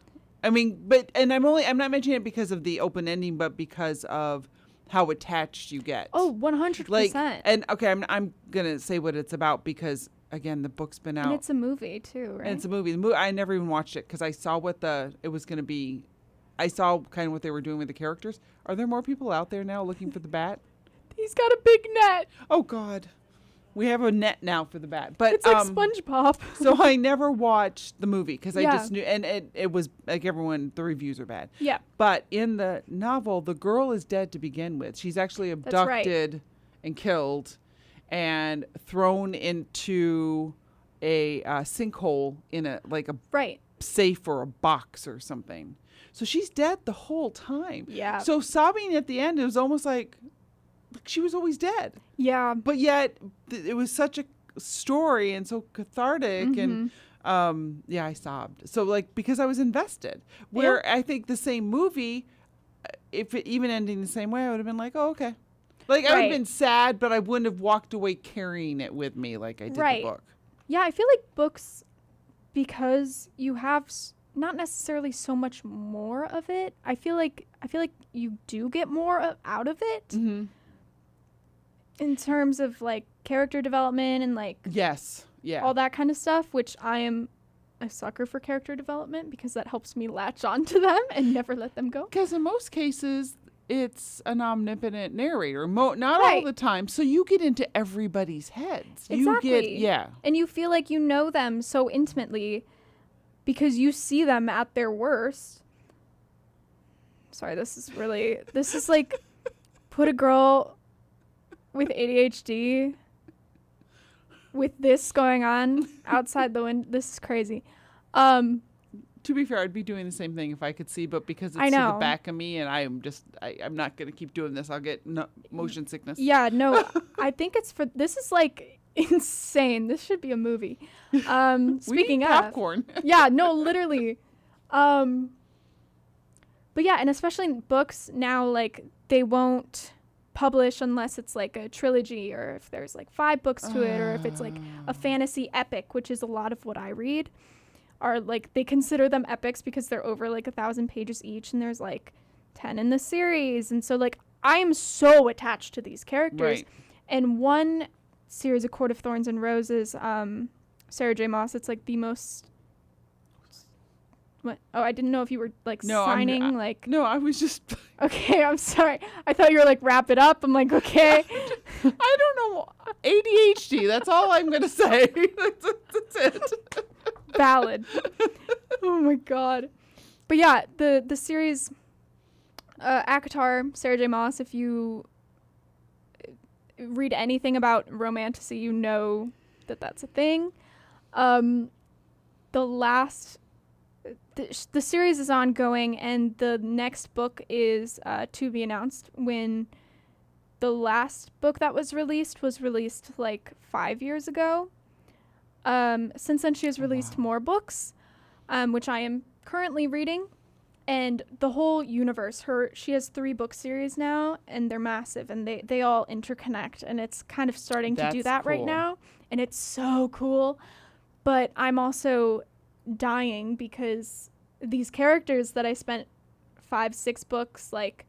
I mean, I'm not mentioning it because of the open ending, but because of how attached you get. Oh, 100%. Like, and okay, I'm gonna say what it's about because again, the book's been out. And it's a movie too, right? And it's a movie. I never even watched it because I saw what it was gonna be. I saw kind of what they were doing with the characters. Are there more people out there now looking for the bat? He's got a big net. Oh God, we have a net now for the bat. But it's like SpongeBob. So I never watched the movie because I Yeah. just knew, and it was like everyone. The reviews are bad. Yeah. But in the novel, the girl is dead to begin with. She's actually abducted and killed, and thrown into a sinkhole in a right. safe or a box or something. So she's dead the whole time. Yeah. So sobbing at the end, it was almost like she was always dead. Yeah. But yet it was such a story and so cathartic and I sobbed. So because I was invested. Where I think the same movie, if it even ending the same way, I would have been like, oh, okay. I would have been sad, but I wouldn't have walked away carrying it with me like I did the book. Yeah, I feel like books, because you have not necessarily so much more of it. I feel like you do get more out of it. Mm-hmm. In terms of character development and all that kind of stuff, which I am a sucker for character development because that helps me latch on to them and never let them go. Because in most cases, it's an omnipotent narrator. Not Right. all the time. So you get into everybody's heads. Exactly. You get, yeah. And you feel like you know them so intimately because you see them at their worst. Sorry, this is like put a girl with ADHD with this going on outside the window. This is crazy. To be fair, I'd be doing the same thing if I could see, but because it's I to the know. back of me and I'm not going to keep doing this. I'll get motion sickness. Yeah, no, I think this is like insane. This should be a movie. Speaking we need of popcorn. yeah, no, literally. But yeah, and especially in books now, like they won't publish unless it's like a trilogy or if there's like 5 books to it or if it's like a fantasy epic, which is a lot of what I read. Are like they consider them epics because they're over like 1,000 pages each and there's like 10 in the series. And so like I am so attached to these characters. Right. And one series, A Court of Thorns and Roses, Sarah J. Maas, it's like the most what? Oh, I didn't know if you were like signing like No, I was just okay, I'm sorry. I thought you were like wrap it up. I'm like, okay. I don't know. ADHD, that's all I'm going to say. That's it. Valid. Oh my god. But yeah, the series ACOTAR, Sarah J. Maas, if you read anything about romantasy, you know that that's a thing. The series is ongoing and the next book is to be announced. When the last book that was released like 5 years ago. Since then, she has released more books, which I am currently reading, and the whole universe. She has 3 book series now, and they're massive, and they all interconnect, and it's kind of starting to do that right now, and it's so cool. But I'm also dying because these characters that I spent 5-6 books like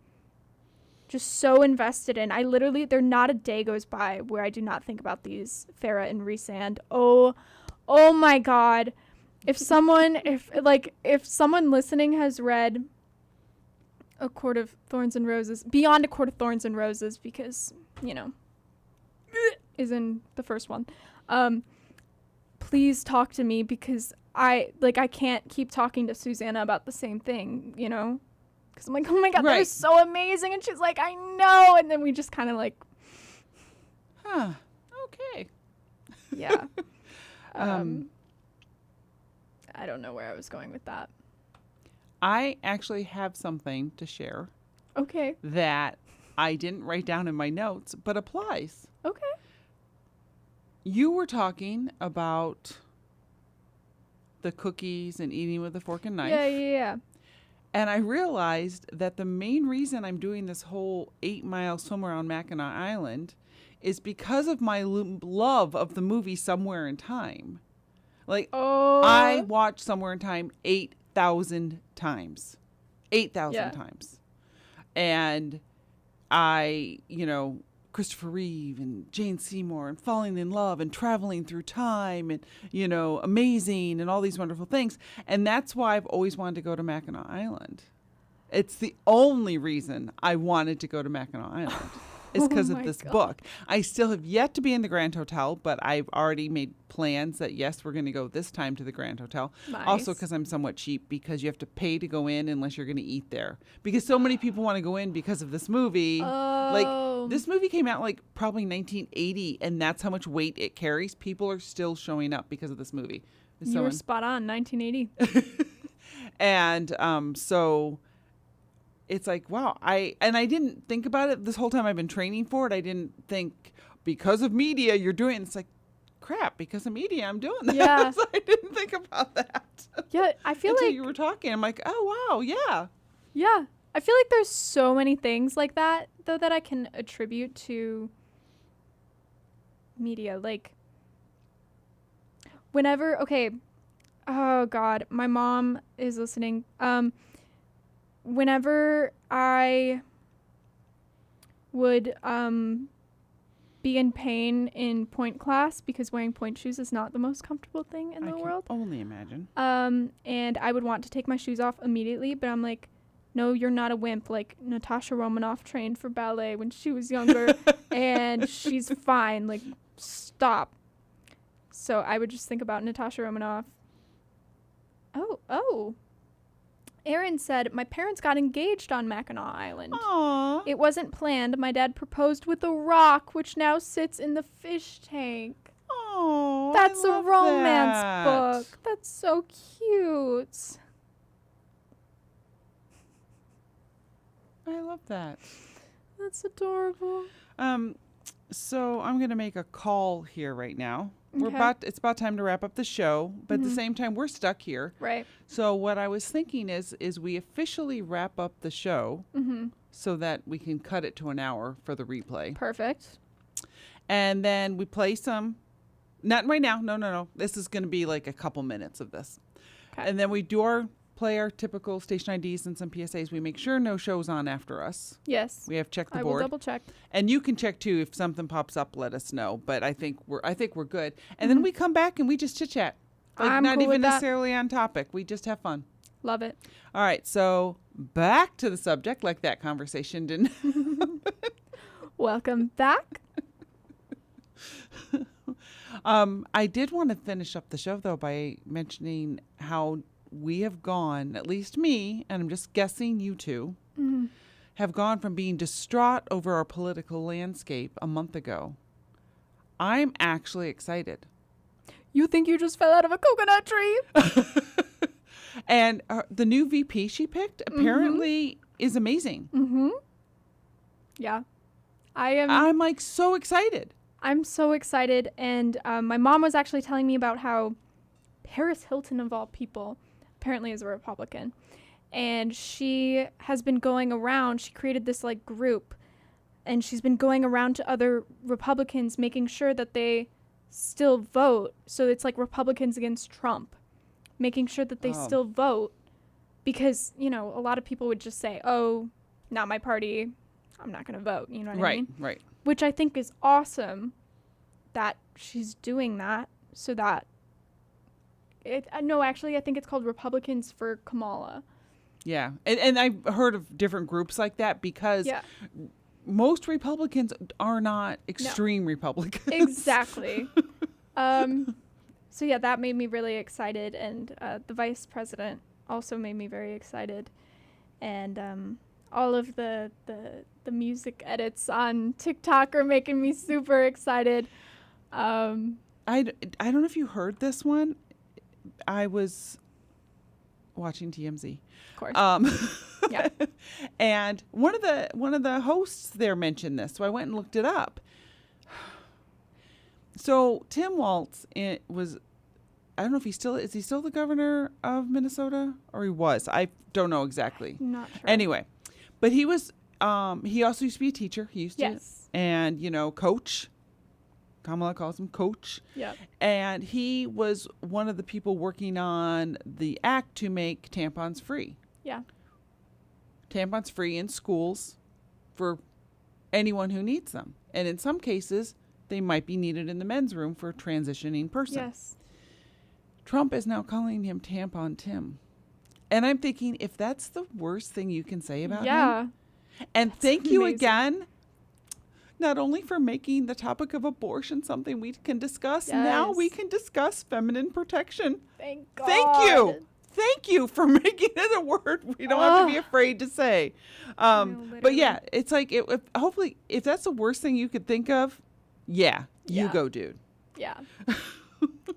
just so invested in. There not a day goes by where I do not think about these Farah and Rhysand. Oh my god. If someone listening has read A Court of Thorns and Roses, Beyond A Court of Thorns and Roses, because, is in the first one. Please talk to me because I can't keep talking to Susanna about the same thing, Because I'm like, oh my god, Right. they're so amazing. And she's like, I know. And then we just kind of like, Huh. Okay. yeah. I don't know where I was going with that. I actually have something to share Okay. that I didn't write down in my notes, but applies. Okay. You were talking about the cookies and eating with a fork and knife. Yeah. And I realized that the main reason I'm doing this whole 8-mile swim around Mackinac Island is because of my love of the movie Somewhere in Time. Like, I watched Somewhere in Time 8,000 times. 8,000 times. And I, Christopher Reeve and Jane Seymour and falling in love and traveling through time and, amazing and all these wonderful things. And that's why I've always wanted to go to Mackinac Island. It's the only reason I wanted to go to Mackinac Island is because of this book. I still have yet to be in the Grand Hotel, but I've already made plans that, yes, we're going to go this time to the Grand Hotel. Nice. Also because I'm somewhat cheap because you have to pay to go in unless you're going to eat there. Because so many people want to go in because of this movie. Like, this movie came out like probably 1980, and that's how much weight it carries. People are still showing up because of this movie. You were spot on, 1980. And so it's like, wow, I didn't think about it this whole time I've been training for it. I didn't think because of media you're doing it. It's like, crap, because of media I'm doing that. Yeah. So I didn't think about that. Yeah, I feel Until like you were talking. I'm like, oh, wow, yeah. Yeah. I feel like there's so many things like that, though, that I can attribute to media. Like, whenever, okay, oh, God, my mom is listening. Whenever I would be in pain in point class, because wearing point shoes is not the most comfortable thing in the world. Only imagine. And I would want to take my shoes off immediately, but I'm like, no, you're not a wimp. Like, Natasha Romanoff trained for ballet when she was younger, and she's fine. Like, stop. So I would just think about Natasha Romanoff. Oh. Aaron said, my parents got engaged on Mackinac Island. Aww. It wasn't planned. My dad proposed with a rock, which now sits in the fish tank. Oh, That's a romance book. That's so cute. I love that. That's adorable. So I'm going to make a call here right now. Okay. It's about time to wrap up the show, but at the same time we're stuck here. Right. So what I was thinking is we officially wrap up the show so that we can cut it to an hour for the replay. Perfect. And then we play some, not right now. No. This is going to be like a couple minutes of this. Okay. And then we play our typical station IDs and some PSAs. We make sure no show's on after us. Yes. We have checked the I board. will double check. And you can check too if something pops up. Let us know. But I think we're good. And then we come back and we just chit chat. Like I'm not cool even with that. necessarily on topic. We just have fun. Love it. All right. So back to the subject, like that conversation didn't. Welcome back. I did want to finish up the show though by mentioning how we have gone, at least me, and I'm just guessing you two, have gone from being distraught over our political landscape a month ago. I'm actually excited. You think you just fell out of a coconut tree? And the new VP she picked apparently is amazing. Yeah. I'm like so excited. I'm so excited. And my mom was actually telling me about how Paris Hilton, of all people, apparently is a Republican. And she has been going around. She created this like group. And she's been going around to other Republicans, making sure that they still vote. So it's like Republicans against Trump, making sure that they still vote. Because, you know, a lot of people would just say, oh, not my party. I'm not going to vote. You know what I mean? Right. Which I think is awesome that she's doing that so that I think it's called Republicans for Kamala. Yeah. And I've heard of different groups like that because most Republicans are not extreme Republicans. Exactly. So yeah, that made me really excited. And the vice president also made me very excited. And all of the music edits on TikTok are making me super excited. I don't know if you heard this one. I was watching TMZ. Of course. Yeah. And one of the hosts there mentioned this, so I went and looked it up. So Tim Walz was, I don't know if is he still the governor of Minnesota, or he was? I don't know exactly. I'm not sure. Anyway, but he was. He also used to be a teacher. He used to, and coach. Kamala calls him coach. Yeah. And he was one of the people working on the act to make tampons free. Yeah. Tampons free in schools for anyone who needs them. And in some cases, they might be needed in the men's room for a transitioning person. Yes. Trump is now calling him Tampon Tim. And I'm thinking, if that's the worst thing you can say about him. And thank you again, not only for making the topic of abortion something we can discuss, now we can discuss feminine protection. Thank God. Thank you. Thank you for making it a word we don't have to be afraid to say. But yeah, it's like, hopefully, if that's the worst thing you could think of, you go, dude. Yeah.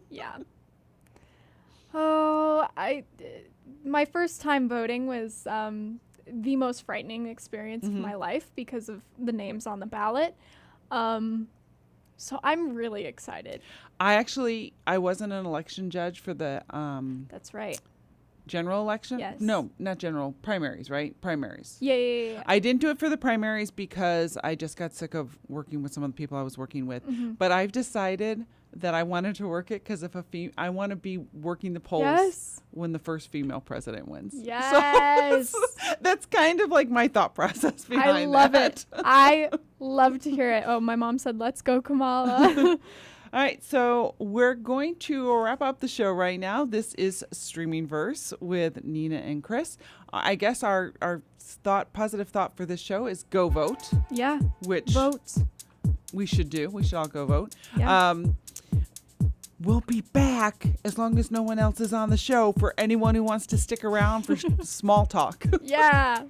Yeah. Oh, my first time voting was the most frightening experience of my life because of the names on the ballot. So I'm really excited. I wasn't an election judge for the That's right. General election? Yes. No, not general. Primaries, right? Primaries. Yeah. I didn't do it for the primaries because I just got sick of working with some of the people I was working with. But I've decided that I wanted to work it because I want to be working the polls when the first female president wins. Yes. So that's kind of like my thought process behind I love that. it. I love to hear it. Oh, my mom said, let's go, Kamala. All right, so we're going to wrap up the show right now. This is Streaming Verse with Nina and Chris. I guess our positive thought for this show is go vote. Yeah. Which vote. We should do. We should all go vote. Yeah. We'll be back as long as no one else is on the show for anyone who wants to stick around for small talk. Yeah.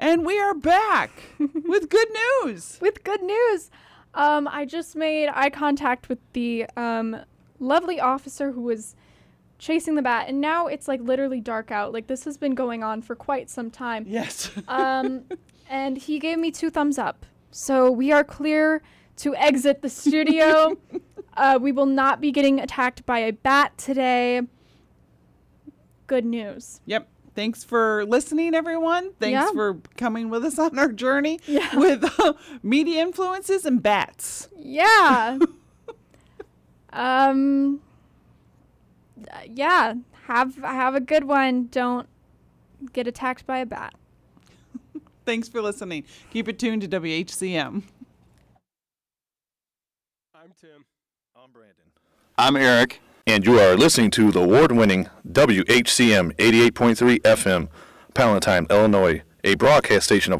And we are back with good news. With good news. I just made eye contact with the lovely officer who was chasing the bat, and now it's like literally dark out. Like this has been going on for quite some time. Yes. And he gave me 2 thumbs up. So we are clear to exit the studio. We will not be getting attacked by a bat today. Good news. Yep. Thanks for listening, everyone. Thanks for coming with us on our journey with media influences and bats. Yeah. Yeah. Have a good one. Don't get attacked by a bat. Thanks for listening. Keep it tuned to WHCM. I'm Tim. I'm Brandon. I'm Eric. And you are listening to the award-winning WHCM 88.3 FM, Palatine, Illinois, a broadcast station of